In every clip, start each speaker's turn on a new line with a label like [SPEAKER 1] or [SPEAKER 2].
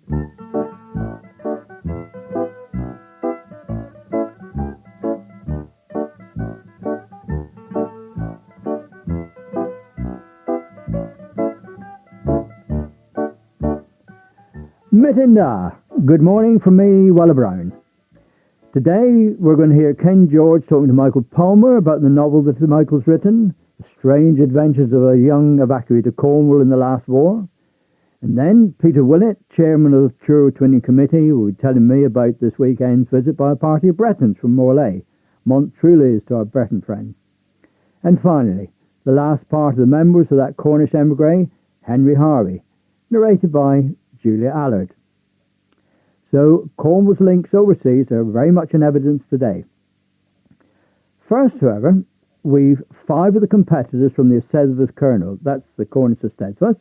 [SPEAKER 1] Mitinda, good morning from me, Wella Brown. Today we're going to hear Ken George talking to Michael Palmer about the novel that Michael's written, The Strange Adventures of a Young Evacuee to Cornwall in the Last War. And then Peter Willett, chairman of the Truro Twinning Committee, will be telling me about this weekend's visit by a party of Bretons from Morlaix, Montreuilles to our Breton friends. And finally, the last part of the members of that Cornish emigre, Henry Harvey, narrated by Julia Allard. So Cornwall's links overseas are very much in evidence today. First, however, we've 5 of the competitors from the Taves Kernewek, that's the Cornish Esteemed,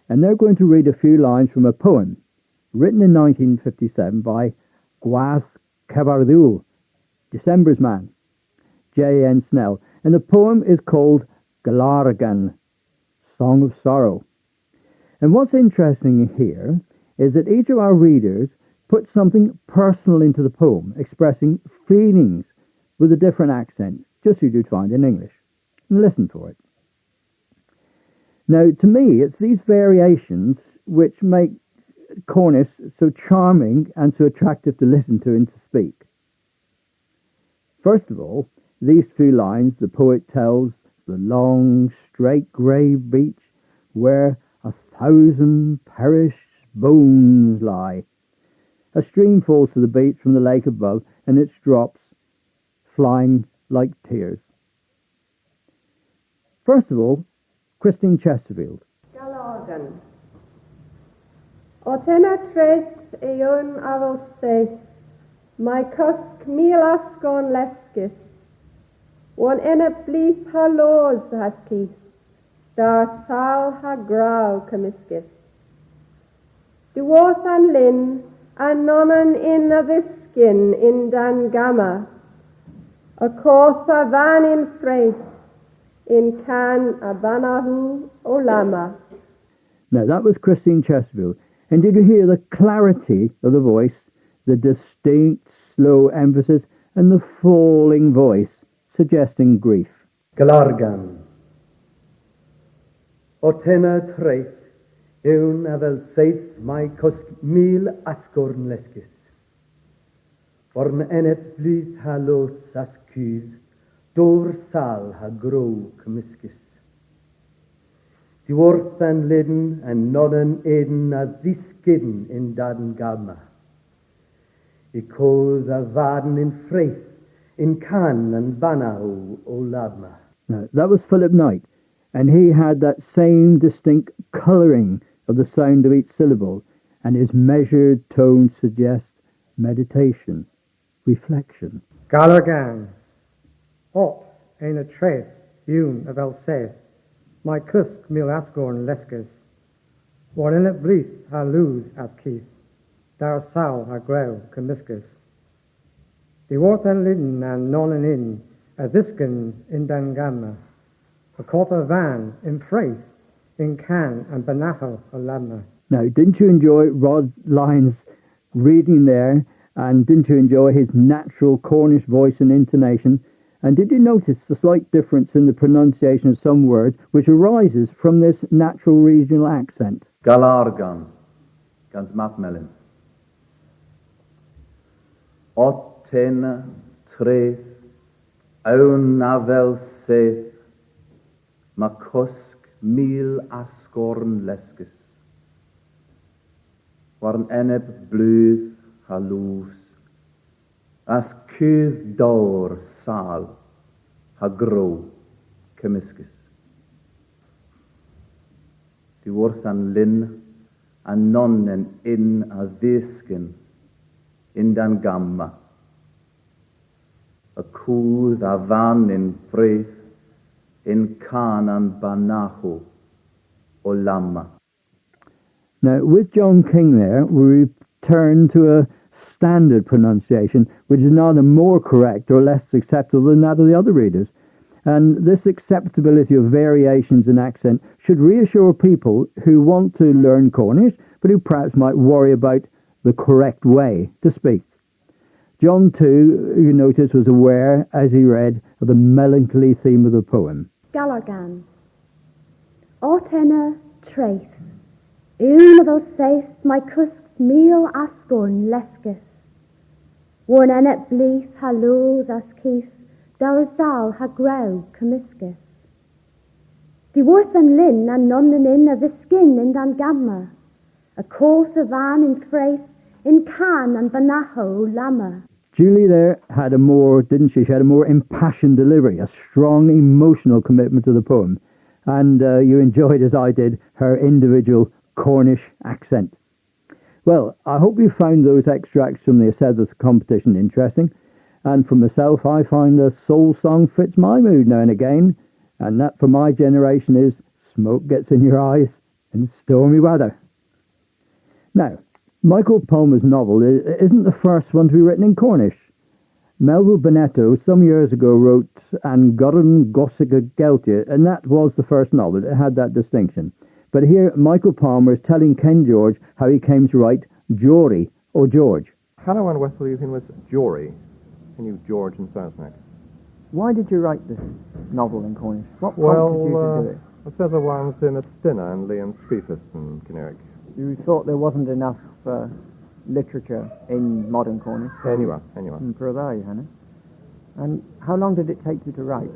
[SPEAKER 1] and they're going to read a few lines from a poem written in 1957 by Gorsedh Country, December's Man, J.N. Snell, and the poem is called Galargan, Song of Sorrow. And what's interesting here is that each of our readers put something personal into the poem, expressing feelings with a different accent, just as you'd find in English. And listen for it. Now, to me, it's these variations which make Cornish so charming and so attractive to listen to and to speak. First of all, these few lines, the poet tells the long, straight grey beach where 1,000 perished bones lie. A stream falls to the beach from the lake above, and its drops flying like tears. First of all, Christine Chesterfield.
[SPEAKER 2] Galargan. O tena tres eon avose, my cusk mil asgon leskis, one ena bleep ha laws has keith, dar sal ha grau camiscus. The worth and lin, and nonan in a viskin in dan gamma, a course a van in freis, in can a banahu olama.
[SPEAKER 1] Now that was Christine Chesterfield. And did you hear the clarity of the voice, the distinct, slow emphasis, and the falling voice, suggesting grief?
[SPEAKER 3] Galargan. O tena tres, ewn a fel seith mae cwsg mil asgwrn lesgys. Forn enet blith ha los as cydd, dor sal ha grow cymysgys. Di wrth an lydyn an nonan eden a ddisgyn in daden gamma. I codd a faden in freith, in can and banaw o labma.
[SPEAKER 1] Now, that was Philip Knight, and he had that same distinct colouring of the sound of each syllable, and his measured tone suggests meditation, reflection.
[SPEAKER 4] Galargan, op ein a tres, ywn a fel seth, my cusc mil asgorn lesgus, war in it blith ha lose as keith, dar sal ha grew cymysgus. The worth and lydyn and nonan in, a viskin in dan gamma, a quarter van in freith, in can and banaho a lamma.
[SPEAKER 1] Now, didn't you enjoy Rod Lyons' reading there, and didn't you enjoy his natural Cornish voice and intonation? And did you notice the slight difference in the pronunciation of some words which arises from this natural regional accent?
[SPEAKER 5] Galargan, gans matmelin. Otena tres, awn avel seth, ma cwsg mil asgorn lesgus. Warn eneb blwydd ha lws, as cydd dawr sal ha grow cymysgus. Di wrth an lyn a nonnen in a ddisgyn in dan gamma. A cwdd a fan in freith in can and banahu o lamma.
[SPEAKER 1] Now, with John King there, we return to a standard pronunciation which is neither more correct or less acceptable than that of the other readers. And this acceptability of variations in accent should reassure people who want to learn Cornish but who perhaps might worry about the correct way to speak. John, too, you notice, was aware, as he read, of the melancholy theme of the poem.
[SPEAKER 6] Galorgan. Ortena trace. Un of those saith my cusk meal ascorn leskis. Warn enet bleeth hallows as keith, darzal ha grau comiscus. Di worth an lin and none in of the skin in dan gamma. A course of van in phrase in can and banaho lama.
[SPEAKER 1] Julie there had a more, didn't she? She had a more impassioned delivery, a strong emotional commitment to the poem. And you enjoyed, as I did, her individual Cornish accent. Well, I hope you found those extracts from the Esteemed competition interesting. And for myself, I find a soul song fits my mood now and again. And that for my generation is Smoke Gets in Your Eyes in Stormy Weather. Now, Michael Palmer's novel isn't the first one to be written in Cornish. Melville Bonetto some years ago wrote An Gorsedh Council, and that was the first novel. It had that distinction. But here, Michael Palmer is telling Ken George how he came to write Jory, or George.
[SPEAKER 7] Hello and Westall Youth was Jory. Can you George and Sasnak?
[SPEAKER 8] Why did you write this novel in Cornish? What prompted you to do it?
[SPEAKER 7] I said the ones in Stinna and Liam Speefus and Kernewek.
[SPEAKER 8] You thought there wasn't enough literature in modern Cornish?
[SPEAKER 7] Anyway.
[SPEAKER 8] Kroeder, Hannah. And how long did it take you to write?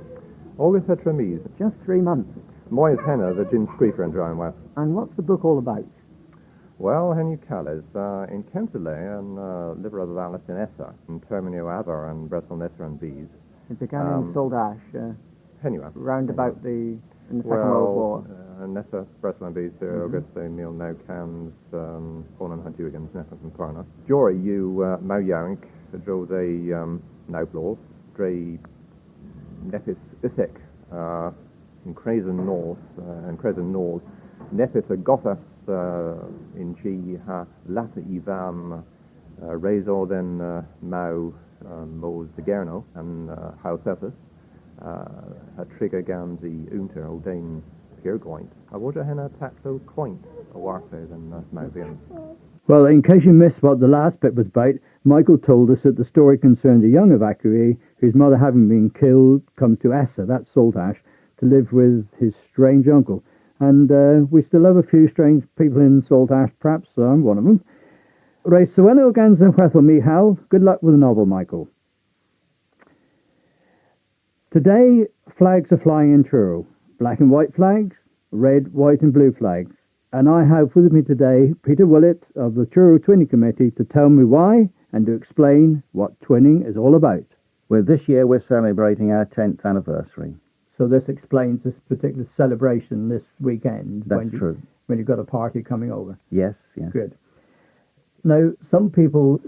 [SPEAKER 7] August had Tremise.
[SPEAKER 8] Just 3 months.
[SPEAKER 7] Moyes Henna, the Gin Screefer and Drown West.
[SPEAKER 8] And what's the book all about?
[SPEAKER 7] Well, Henry Callis, in Kensile and Liver of the Alice in Essa, and Terminio Aber and Breton and Bees.
[SPEAKER 8] It began in Saltash, round about in the Second World War.
[SPEAKER 7] Nessa, Breton and Bees, August, Neil No Cans, Conan Hadugans, Nessa and Parna. Jory, you, Mau Yank, drove the Naublaw, Dre Nepis Isek, in Kroghen North, Nepis a Gothas in G ha Lata Ivan Razor then Mau Mos de Gerno and House Ethis a Trigger Ganzi Unter Aldain Piergoint. I would have a tactile quaint a warfare than Mauvian.
[SPEAKER 1] Well, in case you missed what the last bit was about, Michael told us that the story concerned a young evacuee whose mother, having been killed, comes to Essa, that's Saltash, to live with his strange uncle. And we still have a few strange people in Saltash, perhaps I'm one of them. Right, so when Ganza Wethel Mihal, good luck with the novel, Michael. Today, flags are flying in Truro. Black and white flags, red, white and blue flags. And I have with me today Peter Willett of the Truro Twinning Committee to tell me why and to explain what twinning is all about.
[SPEAKER 9] Well, this year we're celebrating our 10th anniversary.
[SPEAKER 1] So this explains this particular celebration this weekend.
[SPEAKER 9] That's true.
[SPEAKER 1] When you've got a party coming over.
[SPEAKER 9] Yes.
[SPEAKER 1] Good. Now, some people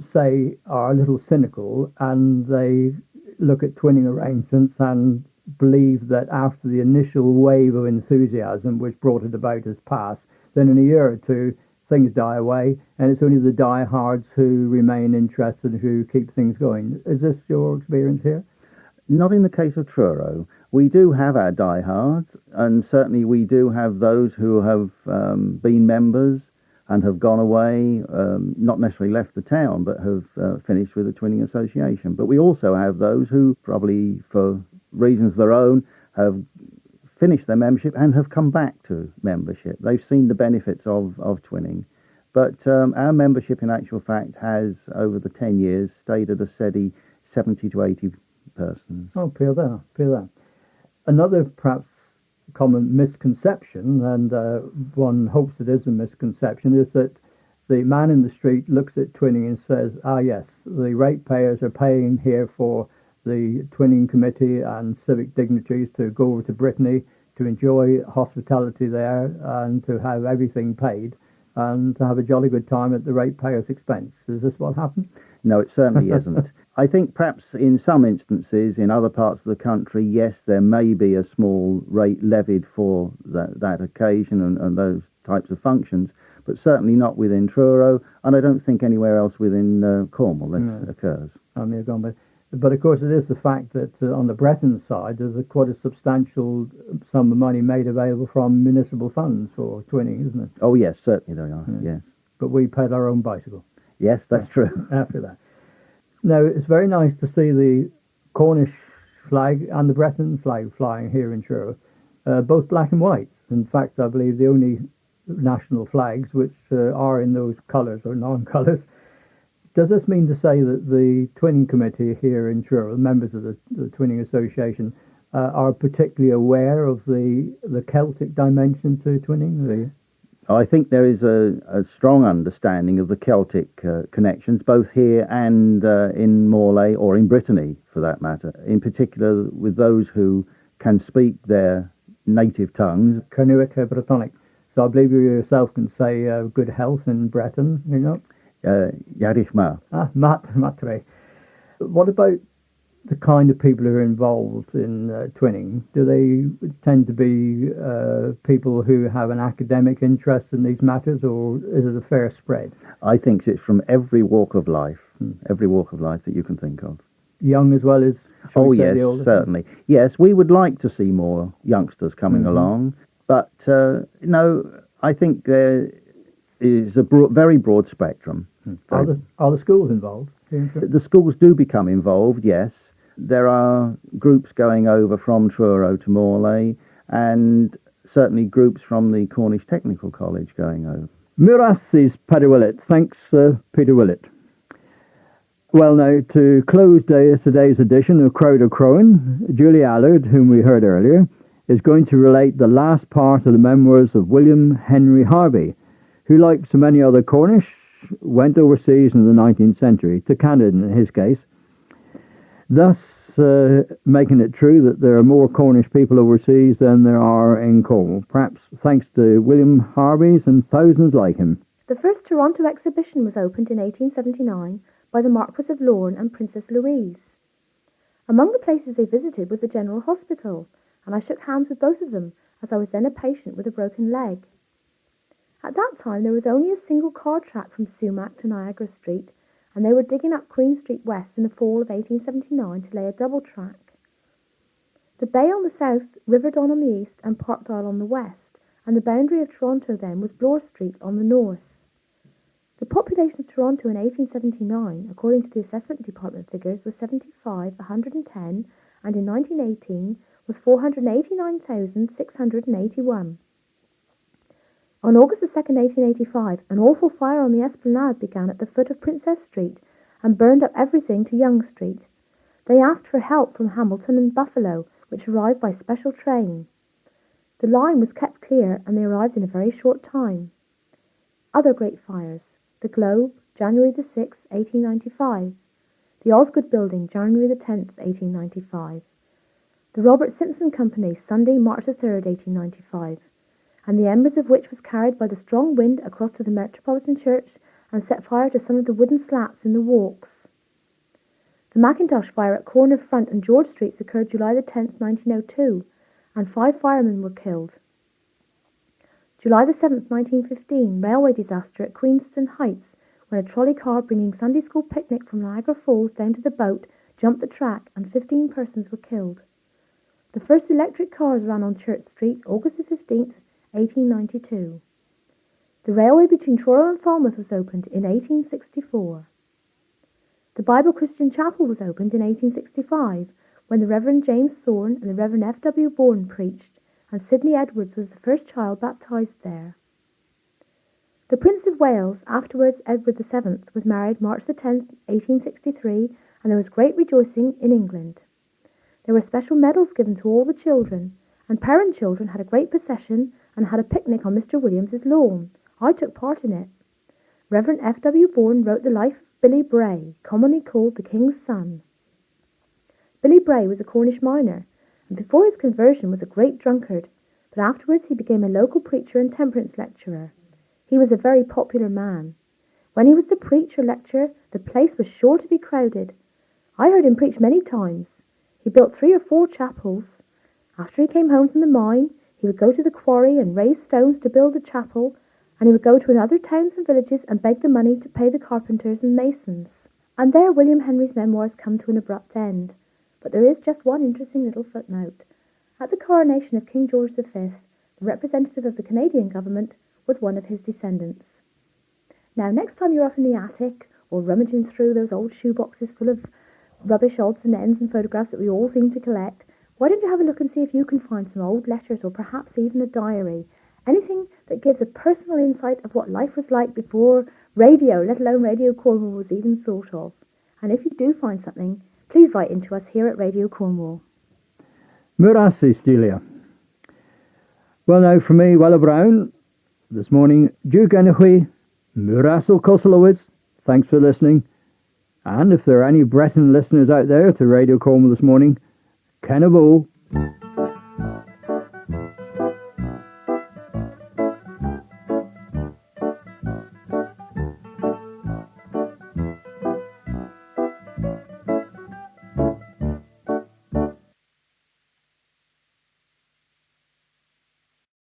[SPEAKER 1] are a little cynical and they look at twinning arrangements and believe that after the initial wave of enthusiasm which brought it about has passed, then in a year or two things die away and it's only the diehards who remain interested, who keep things going. Is this your experience here?
[SPEAKER 9] Not in the case of Truro. We do have our diehards, and certainly we do have those who have been members and have gone away, not necessarily left the town, but have finished with the Twinning Association. But we also have those who, probably for reasons of their own, have finished their membership and have come back to membership. They've seen the benefits of twinning. But our membership, in actual fact, has, over the 10 years, stayed at a steady 70 to 80 persons.
[SPEAKER 1] Oh, peer there. Another perhaps common misconception, and one hopes it is a misconception, is that the man in the street looks at twinning and says, yes, the ratepayers are paying here for the Twinning Committee and civic dignitaries to go over to Brittany to enjoy hospitality there and to have everything paid and to have a jolly good time at the ratepayers' expense. Is this what happened?
[SPEAKER 9] No, it certainly isn't. I think perhaps in some instances, in other parts of the country, yes, there may be a small rate levied for that occasion and those types of functions, but certainly not within Truro, and I don't think anywhere else within Cornwall this occurs.
[SPEAKER 1] But of course it is the fact that on the Breton side there's quite a substantial sum of money made available from municipal funds for twinning, isn't it?
[SPEAKER 9] Oh yes, certainly there are, yes.
[SPEAKER 1] but we paid our own bicycle.
[SPEAKER 9] Yes, that's true.
[SPEAKER 1] After that. Now, it's very nice to see the Cornish flag and the Breton flag flying here in Truro, both black and white. In fact, I believe the only national flags which are in those colours or non-colours. Does this mean to say that the Twinning Committee here in Truro, members of the Twinning Association, are particularly aware of the Celtic dimension to Twinning?
[SPEAKER 9] I think there is a strong understanding of the Celtic connections, both here and in Morlaix, or in Brittany, for that matter, in particular with those who can speak their native tongues.
[SPEAKER 1] Kernewek Bretonic. So I believe you yourself can say good health in Breton, you know?
[SPEAKER 9] Yarishma.
[SPEAKER 1] Matre. What about the kind of people who are involved in Twinning? Do they tend to be people who have an academic interest in these matters, or is it a fair spread?
[SPEAKER 9] I think it's from every walk of life, every walk of life that you can think of.
[SPEAKER 1] Young as well as...
[SPEAKER 9] Oh, yes, certainly. Yes, we would like to see more youngsters coming along, but, I think there is a very broad spectrum.
[SPEAKER 1] Are the schools involved?
[SPEAKER 9] The schools do become involved, yes. There are groups going over from Truro to Morlaix, and certainly groups from the Cornish Technical College going over.
[SPEAKER 1] Muras is Peter Willett. Thanks, Peter Willett. Well, now, to close today's edition of Kroeder Kroghen, Julie Allard, whom we heard earlier, is going to relate the last part of the memoirs of William Henry Harvey, who, like so many other Cornish, went overseas in the 19th century, to Canada in his case, thus making it true that there are more Cornish people overseas than there are in Cornwall, perhaps thanks to William Harvey's and thousands like him.
[SPEAKER 6] The first Toronto exhibition was opened in 1879 by the Marquess of Lorne and Princess Louise. Among the places they visited was the General Hospital, and I shook hands with both of them, as I was then a patient with a broken leg. At that time there was only a single car track from Sumac to Niagara Street, and they were digging up Queen Street West in the fall of 1879 to lay a double track. The bay on the south, Riverdon on the east, and Parkdale on the west, and the boundary of Toronto then was Bloor Street on the north. The population of Toronto in 1879, according to the Assessment Department figures, was 75,110, and in 1918 was 489,681. On August 2, 1885, an awful fire on the Esplanade began at the foot of Princess Street and burned up everything to Yonge Street. They asked for help from Hamilton and Buffalo, which arrived by special train. The line was kept clear, and they arrived in a very short time. Other great fires: the Globe, January 6, 1895. The Osgood Building, January 10, 1895. The Robert Simpson Company, Sunday, March 3, 1895. And the embers of which was carried by the strong wind across to the Metropolitan Church and set fire to some of the wooden slats in the walks. The Mackintosh fire at corner Front and George Streets occurred July 10, 1902, and 5 firemen were killed. July 7, 1915, railway disaster at Queenston Heights, when a trolley car bringing Sunday school picnic from Niagara Falls down to the boat jumped the track and 15 persons were killed. The first electric cars ran on Church Street, August 15, 1892. The railway between Truro and Falmouth was opened in 1864. The Bible Christian Chapel was opened in 1865, when the Reverend James Thorne and the Reverend F.W. Bourne preached, and Sidney Edwards was the first child baptized there. The Prince of Wales, afterwards Edward VII, was married March 10, 1863, and there was great rejoicing in England. There were special medals given to all the children, and parent children had a great procession and had a picnic on Mr. Williams's lawn. I took part in it. Reverend F.W. Bourne wrote the life of Billy Bray, commonly called the King's Son. Billy Bray was a Cornish miner, and before his conversion was a great drunkard, but afterwards he became a local preacher and temperance lecturer. He was a very popular man. When he was to preach or lecture, the place was sure to be crowded. I heard him preach many times. He built 3 or 4 chapels. After he came home from the mine, he would go to the quarry and raise stones to build a chapel, and he would go to other towns and villages and beg the money to pay the carpenters and masons. And there William Henry's memoirs come to an abrupt end. But there is just one interesting little footnote. At the coronation of King George V, the representative of the Canadian government was one of his descendants. Now, next time you're up in the attic or rummaging through those old shoeboxes full of rubbish, odds and ends and photographs that we all seem to collect, why don't you have a look and see if you can find some old letters or perhaps even a diary, anything that gives a personal insight of what life was like before radio, let alone Radio Cornwall, was even thought of. And if you do find something, please write into us here at Radio Cornwall.
[SPEAKER 1] Murasi, Stelia. Well, now, from me, Wella Brown, this morning, Duke Enachui, Murasil Kosolowitz, thanks for listening. And if there are any Breton listeners out there to Radio Cornwall this morning, Ken of all.